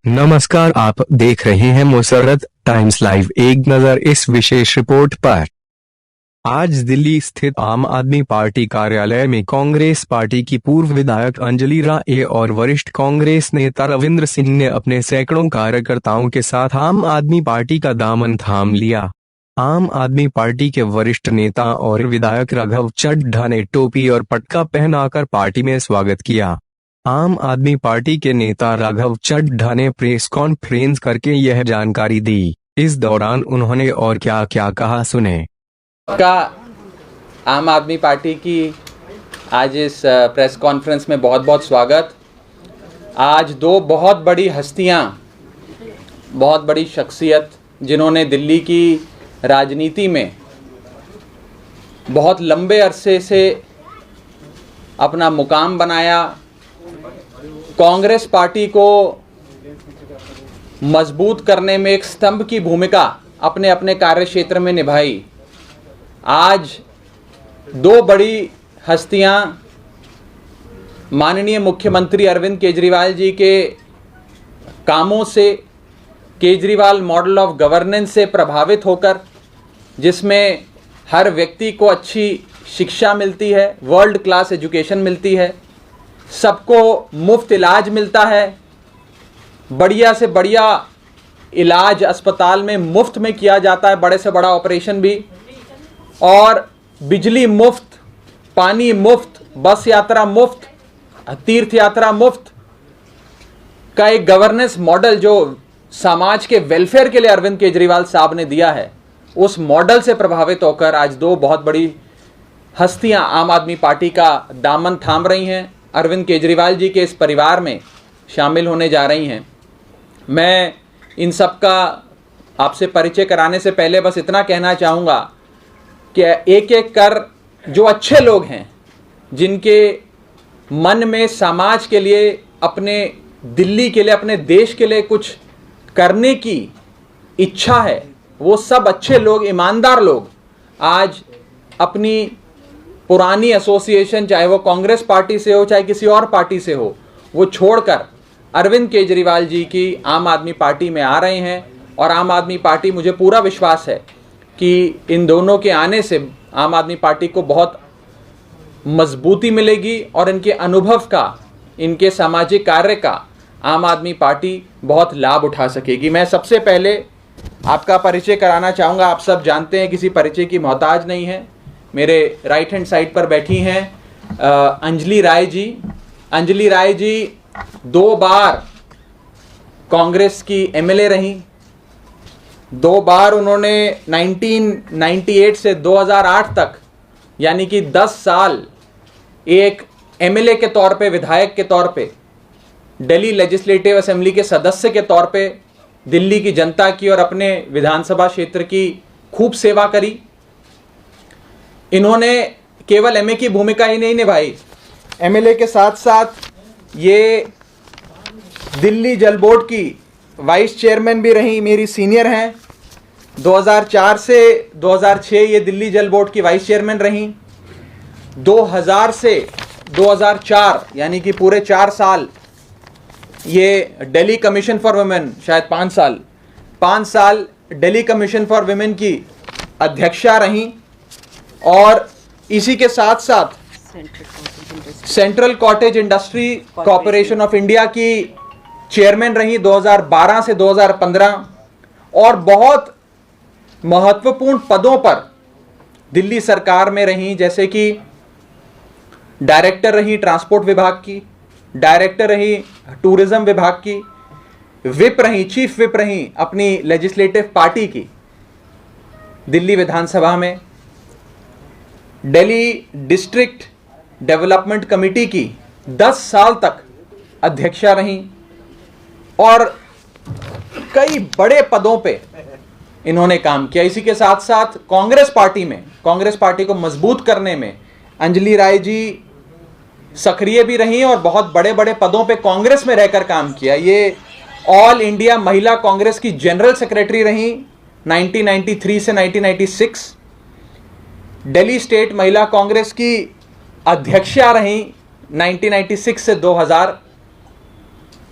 नमस्कार, आप देख रहे हैं मुसर्रत टाइम्स लाइव। एक नजर इस विशेष रिपोर्ट पर। आज दिल्ली स्थित आम आदमी पार्टी कार्यालय में कांग्रेस पार्टी की पूर्व विधायक अंजलि राय और वरिष्ठ कांग्रेस नेता रविंद्र सिंह ने अपने सैकड़ों कार्यकर्ताओं के साथ आम आदमी पार्टी का दामन थाम लिया। आम आदमी पार्टी के वरिष्ठ नेता और विधायक राघव चड्ढा ने टोपी और पटका पहनाकर पार्टी में स्वागत किया। आम आदमी पार्टी के नेता राघव चड्ढा ने प्रेस कॉन्फ्रेंस करके यह जानकारी दी। इस दौरान उन्होंने और क्या क्या कहा, सुने। का आम आदमी पार्टी की आज इस प्रेस कॉन्फ्रेंस में बहुत बहुत स्वागत। आज दो बहुत बड़ी हस्तियां, बहुत बड़ी शख्सियत जिन्होंने दिल्ली की राजनीति में बहुत लंबे अरसे से अपना मुकाम बनाया, कांग्रेस पार्टी को मजबूत करने में एक स्तंभ की भूमिका अपने अपने कार्य क्षेत्र में निभाई। आज दो बड़ी हस्तियां माननीय मुख्यमंत्री अरविंद केजरीवाल जी के कामों से, केजरीवाल मॉडल ऑफ गवर्नेंस से प्रभावित होकर, जिसमें हर व्यक्ति को अच्छी शिक्षा मिलती है, वर्ल्ड क्लास एजुकेशन मिलती है, सबको मुफ्त इलाज मिलता है, बढ़िया से बढ़िया इलाज अस्पताल में मुफ्त में किया जाता है, बड़े से बड़ा ऑपरेशन भी, और बिजली मुफ्त, पानी मुफ्त, बस यात्रा मुफ्त, तीर्थ यात्रा मुफ्त का एक गवर्नेंस मॉडल जो समाज के वेलफेयर के लिए अरविंद केजरीवाल साहब ने दिया है, उस मॉडल से प्रभावित होकर आज दो बहुत बड़ी हस्तियां आम आदमी पार्टी का दामन थाम रही हैं, अरविंद केजरीवाल जी के इस परिवार में शामिल होने जा रही हैं। मैं इन सब का आपसे परिचय कराने से पहले बस इतना कहना चाहूँगा कि एक एक कर जो अच्छे लोग हैं, जिनके मन में समाज के लिए, अपने दिल्ली के लिए, अपने देश के लिए कुछ करने की इच्छा है, वो सब अच्छे लोग, ईमानदार लोग आज अपनी पुरानी एसोसिएशन, चाहे वो कांग्रेस पार्टी से हो चाहे किसी और पार्टी से हो, वो छोड़कर अरविंद केजरीवाल जी की आम आदमी पार्टी में आ रहे हैं। और आम आदमी पार्टी, मुझे पूरा विश्वास है कि इन दोनों के आने से आम आदमी पार्टी को बहुत मजबूती मिलेगी और इनके अनुभव का, इनके सामाजिक कार्य का आम आदमी पार्टी बहुत लाभ उठा सकेगी। मैं सबसे पहले आपका परिचय कराना चाहूँगा। आप सब जानते हैं, किसी परिचय की मोहताज नहीं है। मेरे राइट हैंड साइड पर बैठी हैं अंजलि राय जी। अंजलि राय जी 2 बार कांग्रेस की एमएलए रहीं। 2 बार उन्होंने 1998 से 2008 तक, यानी कि 10 साल एक एमएलए के तौर पे, विधायक के तौर पे, दिल्ली लेजिस्लेटिव असेंबली के सदस्य के तौर पे दिल्ली की जनता की और अपने विधानसभा क्षेत्र की खूब सेवा करी। इन्होंने केवल एमए की भूमिका ही नहीं निभाई, एमएलए के साथ साथ ये दिल्ली जल बोर्ड की वाइस चेयरमैन भी रही, मेरी सीनियर हैं। 2004 से 2006 ये दिल्ली जल बोर्ड की वाइस चेयरमैन रहीं। 2000 से 2004 यानी कि पूरे 4 साल ये दिल्ली कमीशन फॉर वुमेन, शायद 5 साल दिल्ली कमीशन फॉर वुमेन की अध्यक्षा रहीं। और इसी के साथ साथ central cottage industry corporation of India की चेयरमैन रही 2012 से 2015। और बहुत महत्वपूर्ण पदों पर दिल्ली सरकार में रही, जैसे कि डायरेक्टर रही ट्रांसपोर्ट विभाग की, डायरेक्टर रही टूरिज्म विभाग की, विप रही, चीफ विप रही अपनी लेजिस्लेटिव पार्टी की दिल्ली विधानसभा में, दिल्ली डिस्ट्रिक्ट डेवलपमेंट कमेटी की 10 साल तक अध्यक्षा रहीं। और कई बड़े पदों पे इन्होंने काम किया। इसी के साथ साथ कांग्रेस पार्टी में, कांग्रेस पार्टी को मजबूत करने में अंजलि राय जी सक्रिय भी रही और बहुत बड़े बड़े पदों पे कांग्रेस में रहकर काम किया। ये ऑल इंडिया महिला कांग्रेस की जनरल सेक्रेटरी रही 1993 से 1996। दिल्ली स्टेट महिला कांग्रेस की अध्यक्षा रहीं 1996 से 2000।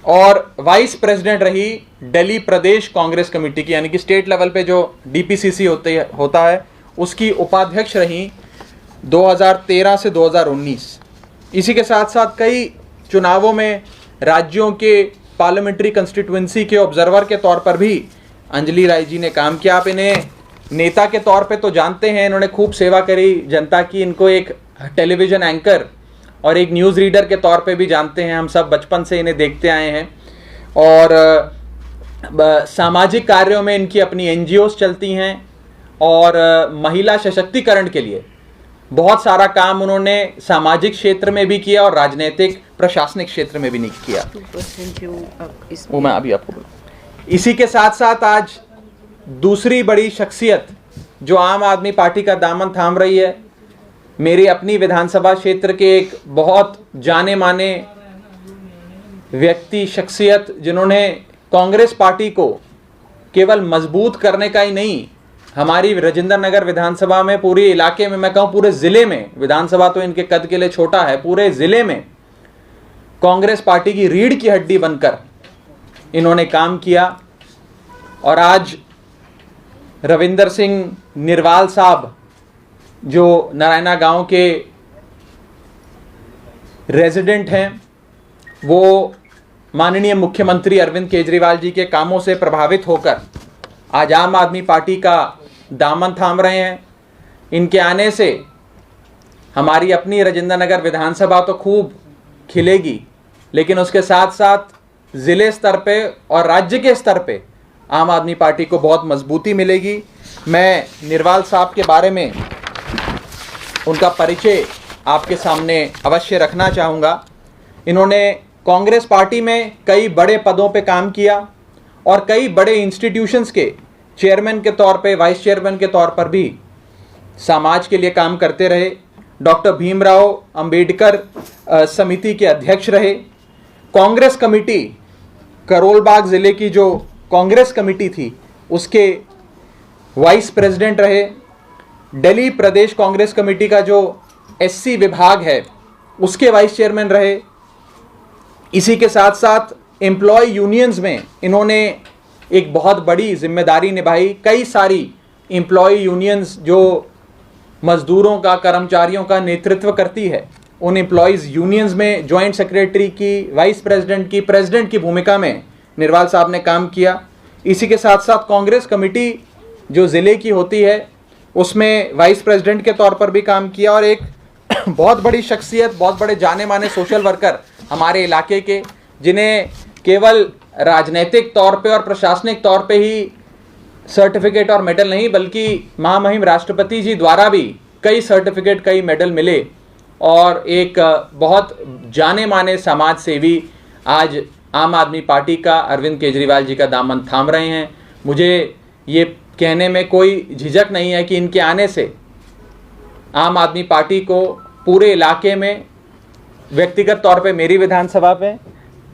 और वाइस प्रेसिडेंट रही दिल्ली प्रदेश कांग्रेस कमेटी की, यानी कि स्टेट लेवल पे जो डीपीसीसी होता है उसकी उपाध्यक्ष रही 2013 से 2019। इसी के साथ साथ कई चुनावों में राज्यों के पार्लियामेंट्री कंस्टिट्यूएंसी के ऑब्जर्वर के तौर पर भी अंजलि राय जी ने काम किया। आप इन्हें नेता के तौर पे तो जानते हैं, इन्होंने खूब सेवा करी जनता की। इनको एक टेलीविजन एंकर और एक न्यूज़ रीडर के तौर पे भी जानते हैं, हम सब बचपन से इन्हें देखते आए हैं। और सामाजिक कार्यों में इनकी अपनी एनजीओस चलती हैं और महिला सशक्तिकरण के लिए बहुत सारा काम उन्होंने सामाजिक क्षेत्र में भी किया और राजनीतिक प्रशासनिक क्षेत्र में भी नहीं किया। वो मैं अभी आपको बोलूँ। इसी के साथ साथ आज दूसरी बड़ी शख्सियत जो आम आदमी पार्टी का दामन थाम रही है, मेरी अपनी विधानसभा क्षेत्र के एक बहुत जाने माने व्यक्ति, शख्सियत, जिन्होंने कांग्रेस पार्टी को केवल मजबूत करने का ही नहीं, हमारी राजेंद्र नगर विधानसभा में, पूरे इलाके में, मैं कहूँ पूरे ज़िले में, विधानसभा तो इनके कद के लिए छोटा है, पूरे ज़िले में कांग्रेस पार्टी की रीढ़ की हड्डी बनकर इन्होंने काम किया। और आज रविंदर सिंह निरवाल साहब जो नारायणा गांव के रेजिडेंट हैं, वो माननीय मुख्यमंत्री अरविंद केजरीवाल जी के कामों से प्रभावित होकर आज आम आदमी पार्टी का दामन थाम रहे हैं। इनके आने से हमारी अपनी राजेंद्र नगर विधानसभा तो खूब खिलेगी, लेकिन उसके साथ साथ ज़िले स्तर पे और राज्य के स्तर पे आम आदमी पार्टी को बहुत मजबूती मिलेगी। मैं निरवाल साहब के बारे में उनका परिचय आपके सामने अवश्य रखना चाहूँगा। इन्होंने कांग्रेस पार्टी में कई बड़े पदों पे काम किया और कई बड़े इंस्टीट्यूशंस के चेयरमैन के तौर पे, वाइस चेयरमैन के तौर पर भी समाज के लिए काम करते रहे। डॉक्टर भीमराव अंबेडकर समिति के अध्यक्ष रहे। कांग्रेस कमेटी, करोलबाग ज़िले की जो कांग्रेस कमेटी थी उसके वाइस प्रेसिडेंट रहे। दिल्ली प्रदेश कांग्रेस कमेटी का जो एससी विभाग है उसके वाइस चेयरमैन रहे। इसी के साथ साथ एम्प्लॉय यूनियंस में इन्होंने एक बहुत बड़ी जिम्मेदारी निभाई। कई सारी एम्प्लॉय यूनियंस जो मजदूरों का, कर्मचारियों का नेतृत्व करती है, उन एम्प्लॉयज़ यूनियंस में जॉइंट सेक्रेटरी की, वाइस प्रेसिडेंट की, प्रेसिडेंट की भूमिका में निरवाल साहब ने काम किया। इसी के साथ साथ कांग्रेस कमेटी जो ज़िले की होती है उसमें वाइस प्रेसिडेंट के तौर पर भी काम किया। और एक बहुत बड़ी शख्सियत, बहुत बड़े जाने माने सोशल वर्कर हमारे इलाके के, जिन्हें केवल राजनीतिक तौर पे और प्रशासनिक तौर पे ही सर्टिफिकेट और मेडल नहीं, बल्कि महामहिम राष्ट्रपति जी द्वारा भी कई सर्टिफिकेट, कई मेडल मिले। और एक बहुत जाने माने समाज सेवी आज आम आदमी पार्टी का, अरविंद केजरीवाल जी का दामन थाम रहे हैं। मुझे ये कहने में कोई झिझक नहीं है कि इनके आने से आम आदमी पार्टी को पूरे इलाके में, व्यक्तिगत तौर पे मेरी विधानसभा पे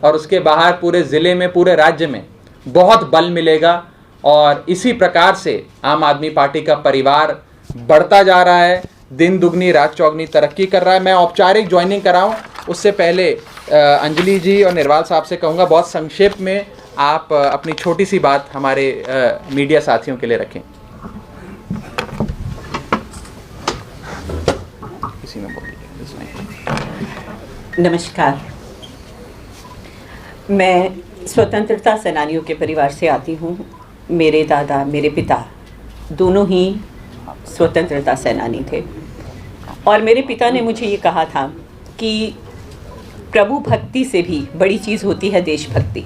और उसके बाहर पूरे ज़िले में, पूरे राज्य में बहुत बल मिलेगा। और इसी प्रकार से आम आदमी पार्टी का परिवार बढ़ता जा रहा है, दिन दुगनी रात चौगनी तरक्की कर रहा है। मैं औपचारिक ज्वाइनिंग कराऊं उससे पहले अंजलि जी और निरवाल साहब से कहूँगा बहुत संक्षेप में आप अपनी छोटी सी बात हमारे मीडिया साथियों के लिए रखें। इसी में बोलिए। नमस्कार, मैं स्वतंत्रता सेनानियों के परिवार से आती हूँ। मेरे दादा, मेरे पिता दोनों ही स्वतंत्रता सेनानी थे और मेरे पिता ने मुझे ये कहा था कि प्रभु भक्ति से भी बड़ी चीज़ होती है देशभक्ति।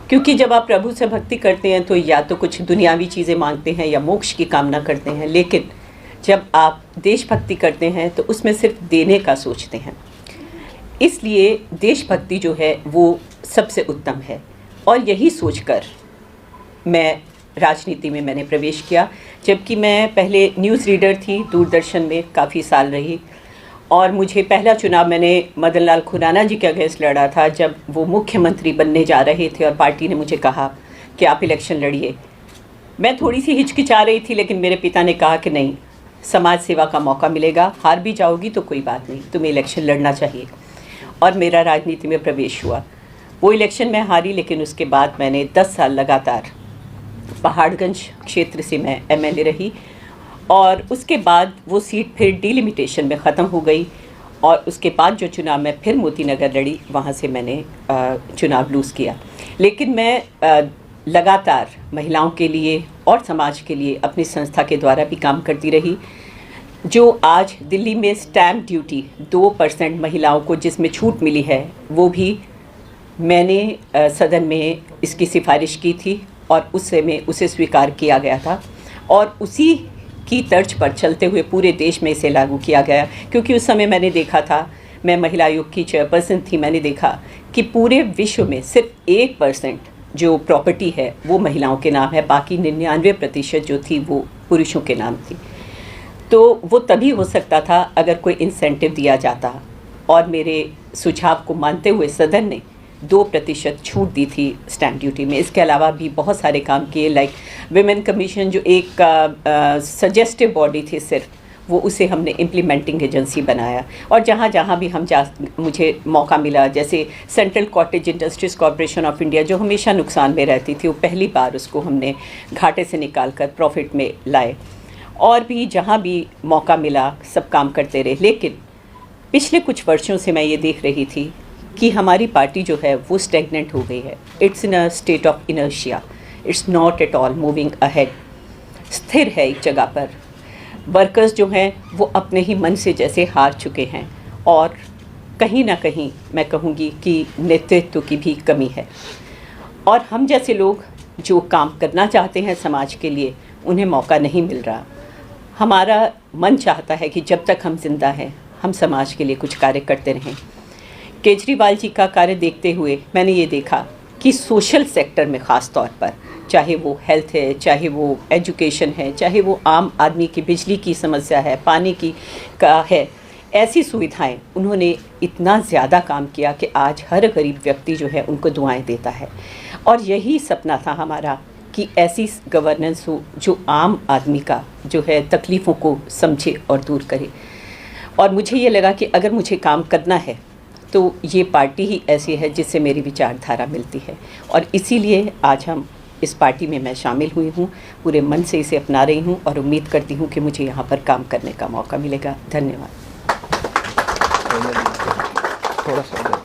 क्योंकि जब आप प्रभु से भक्ति करते हैं तो या तो कुछ दुनियावी चीज़ें मांगते हैं या मोक्ष की कामना करते हैं, लेकिन जब आप देशभक्ति करते हैं तो उसमें सिर्फ देने का सोचते हैं। इसलिए देशभक्ति जो है वो सबसे उत्तम है और यही सोचकर मैं राजनीति में मैंने प्रवेश किया। जबकि मैं पहले न्यूज़ रीडर थी, दूरदर्शन में काफ़ी साल रही और मुझे पहला चुनाव मैंने मदन लाल खुराना जी के अगेंस्ट लड़ा था जब वो मुख्यमंत्री बनने जा रहे थे और पार्टी ने मुझे कहा कि आप इलेक्शन लड़िए। मैं थोड़ी सी हिचकिचा रही थी, लेकिन मेरे पिता ने कहा कि नहीं, समाज सेवा का मौका मिलेगा, हार भी जाओगी तो कोई बात नहीं, तुम्हें इलेक्शन लड़ना चाहिए। और मेरा राजनीति में प्रवेश हुआ। वो इलेक्शन में हारी, लेकिन उसके बाद मैंने 10 साल लगातार पहाड़गंज क्षेत्र से मैं एमएलए रही और उसके बाद वो सीट फिर डिलिमिटेशन में ख़त्म हो गई और उसके बाद जो चुनाव मैं फिर मोती नगर लड़ी, वहाँ से मैंने चुनाव लूज़ किया। लेकिन मैं लगातार महिलाओं के लिए और समाज के लिए अपनी संस्था के द्वारा भी काम करती रही। जो आज दिल्ली में स्टैम्प ड्यूटी 2% महिलाओं को जिसमें छूट मिली है, वो भी मैंने सदन में इसकी सिफारिश की थी और उस समय उसे स्वीकार किया गया था और उसी की तर्ज पर चलते हुए पूरे देश में इसे लागू किया गया। क्योंकि उस समय मैंने देखा था, मैं महिला आयोग की चेयरपर्सन थी, मैंने देखा कि पूरे विश्व में सिर्फ 1% जो प्रॉपर्टी है वो महिलाओं के नाम है, बाकी 99% जो थी वो पुरुषों के नाम थी। तो वो तभी हो सकता था अगर कोई इंसेंटिव दिया जाता और मेरे सुझाव को मानते हुए सदन ने 2% छूट दी थी स्टैम्प ड्यूटी में। इसके अलावा भी बहुत सारे काम किए, लाइक विमेन कमीशन जो एक सजेस्टिव बॉडी थी सिर्फ, वो उसे हमने इम्प्लीमेंटिंग एजेंसी बनाया। और जहाँ जहाँ भी मुझे मौका मिला, जैसे central cottage industries corporation of India जो हमेशा नुकसान में रहती थी, वो पहली बार उसको हमने घाटे से निकाल कर प्रॉफिट में लाए। और भी जहाँ भी मौका मिला सब काम करते रहे। लेकिन पिछले कुछ वर्षों से मैं ये देख रही थी कि हमारी पार्टी जो है वो स्टेगनेंट हो गई है। It's in a state of inertia, it's not at all moving ahead. स्थिर है एक जगह पर। वर्कर्स जो हैं वो अपने ही मन से जैसे हार चुके हैं और कहीं ना कहीं मैं कहूँगी कि नेतृत्व की भी कमी है। और हम जैसे लोग जो काम करना चाहते हैं समाज के लिए, उन्हें मौका नहीं मिल रहा। हमारा मन चाहता है कि जब तक हम जिंदा हैं हम समाज के लिए कुछ कार्य करते रहें। केजरीवाल जी का कार्य देखते हुए मैंने ये देखा कि सोशल सेक्टर में ख़ास तौर पर, चाहे वो हेल्थ है, चाहे वो एजुकेशन है, चाहे वो आम आदमी की बिजली की समस्या है, पानी की का है, ऐसी सुविधाएं उन्होंने इतना ज़्यादा काम किया कि आज हर गरीब व्यक्ति जो है उनको दुआएं देता है। और यही सपना था हमारा कि ऐसी गवर्नेंस हो जो आम आदमी का जो है तकलीफ़ों को समझे और दूर करे। और मुझे ये लगा कि अगर मुझे काम करना है तो ये पार्टी ही ऐसी है जिससे मेरी विचारधारा मिलती है और इसीलिए आज हम इस पार्टी में मैं शामिल हुई हूँ। पूरे मन से इसे अपना रही हूँ और उम्मीद करती हूँ कि मुझे यहाँ पर काम करने का मौका मिलेगा। धन्यवाद। थोड़ा सा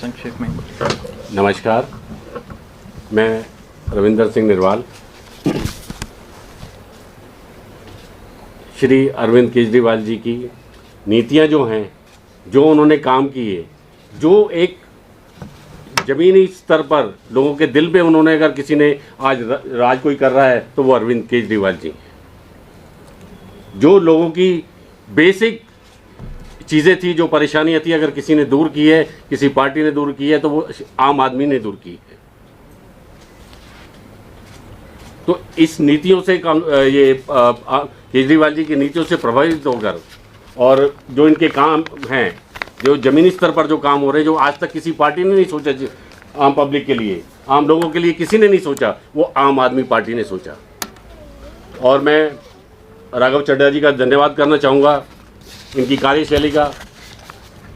संक्षेप में। नमस्कार, मैं रविंदर सिंह निरवाल। श्री अरविंद केजरीवाल जी की नीतियां जो हैं, जो उन्होंने काम किए, जो एक ज़मीनी स्तर पर लोगों के दिल पे उन्होंने, अगर किसी ने आज राज कोई कर रहा है तो वो अरविंद केजरीवाल जी हैं। जो लोगों की बेसिक चीज़ें थी, जो परेशानियां थी, अगर किसी ने दूर की है, किसी पार्टी ने दूर की है, तो वो आम आदमी ने दूर की है। तो इस नीतियों से केजरीवाल जी की नीतियों से प्रभावित होकर और जो इनके काम हैं, जो ज़मीनी स्तर पर जो काम हो रहे हैं, जो आज तक किसी पार्टी ने नहीं सोचा, आम पब्लिक के लिए, आम लोगों के लिए किसी ने नहीं सोचा, वो आम आदमी पार्टी ने सोचा। और मैं राघव चड्ढा जी का धन्यवाद करना चाहूँगा, इनकी कार्यशैली का,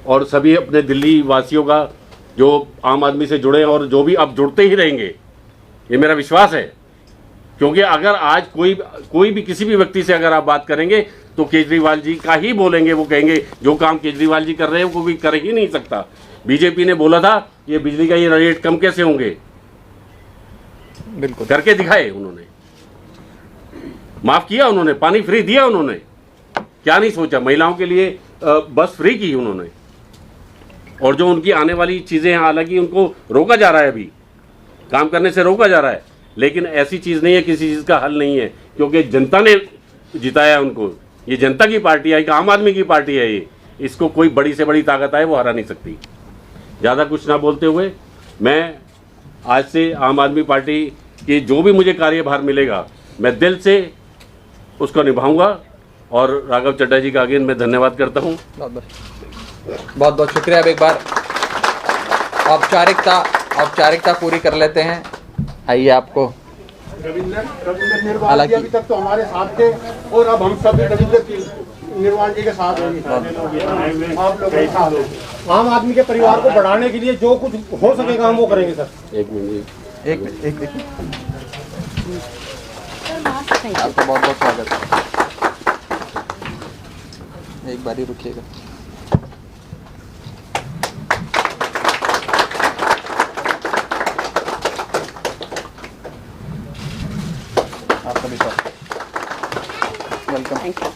और सभी अपने दिल्ली वासियों का जो आम आदमी से जुड़े हैं और जो भी अब जुड़ते ही रहेंगे, ये मेरा विश्वास है। क्योंकि अगर आज कोई भी किसी भी व्यक्ति से अगर आप बात करेंगे तो केजरीवाल जी का ही बोलेंगे। वो कहेंगे जो काम केजरीवाल जी कर रहे हैं वो भी कर ही नहीं सकता। बीजेपी ने बोला था ये बिजली का ये रेट कम कैसे होंगे, बिल्कुल करके दिखाए उन्होंने, माफ किया उन्होंने, पानी फ्री दिया उन्होंने, क्या नहीं सोचा, महिलाओं के लिए बस फ्री की उन्होंने। और जो उनकी आने वाली चीजें हैं, हालांकि उनको रोका जा रहा है, अभी काम करने से रोका जा रहा है, लेकिन ऐसी चीज नहीं है, किसी चीज का हल नहीं है, क्योंकि जनता ने जिताया उनको। ये जनता की पार्टी है, आम आदमी की पार्टी है ये, इसको कोई बड़ी से बड़ी ताकत आए वो हरा नहीं सकती। ज़्यादा कुछ ना बोलते हुए मैं आज से आम आदमी पार्टी की जो भी मुझे कार्यभार मिलेगा मैं दिल से उसको निभाऊंगा। और राघव चड्ढा जी का अगेन मैं धन्यवाद करता हूँ। बहुत बहुत शुक्रिया। अब एक बार औपचारिकता पूरी कर लेते हैं। आइए, आपको रविंदर निर्वाल जी अभी तक तो हमारे साथ थे और अब हम सब रविंदर की निर्वाण जी के साथ हैं, आप लोग के साथ हैं। आम आदमी के परिवार को बढ़ाने के लिए जो कुछ हो सकेगा हम वो करेंगे सर। एक मिनट एक आपका बहुत बहुत स्वागत है। एक बारी रुकिएगा। आपका भी स्वागत। वेलकम। Thank you.